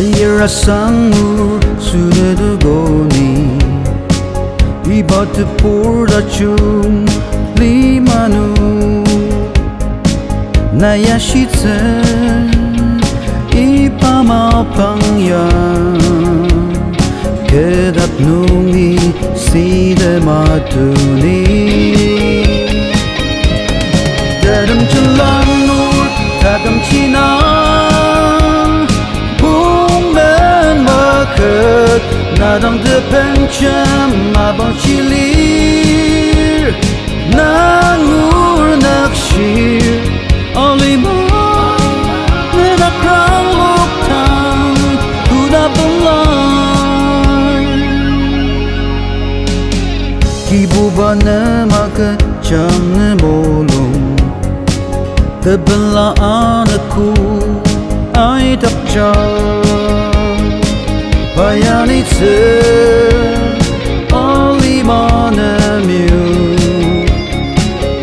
Aier asangur Sotetogoni Dimapur tajung lima nung ashitsu mapang kedap nungi suitema tuoni Tetemjen Lanur Tetemjen maket nadang Tetemjen mapang cilir nangur nakshir lima nedakrang luktang kuda belai kibubana maket jangan bolong tebelaan aku ai tak jauh bayan itu lima nemu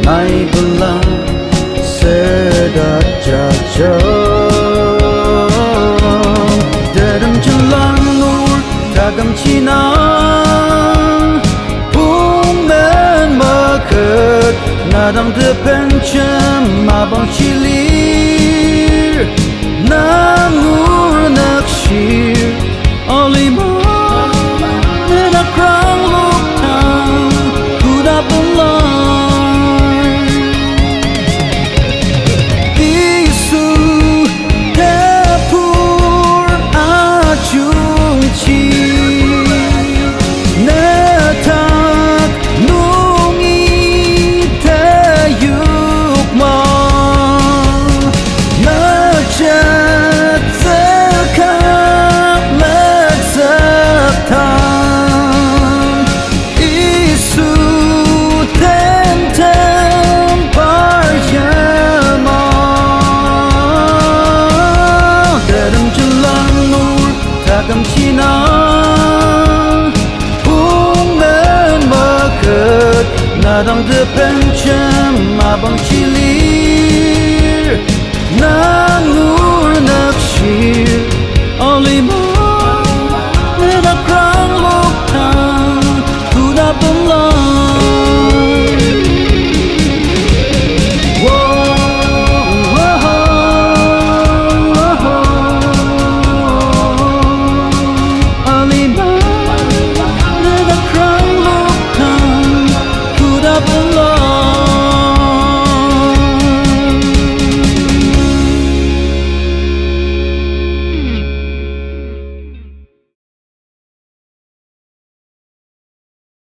naik belah sedat jauh Tetemjen Lanur Tetemjen maket nadang Tetemjen mapang cilir nangur nakshir lima nedakrang luktang kuda belai isu Dimapur ajungci netak nungi tayukma najat sekam mekseptan isu tentem parjama Tetemjen Lanur Tetemjen maket nadang Tetemjen mapang cilir nangur nakshir lima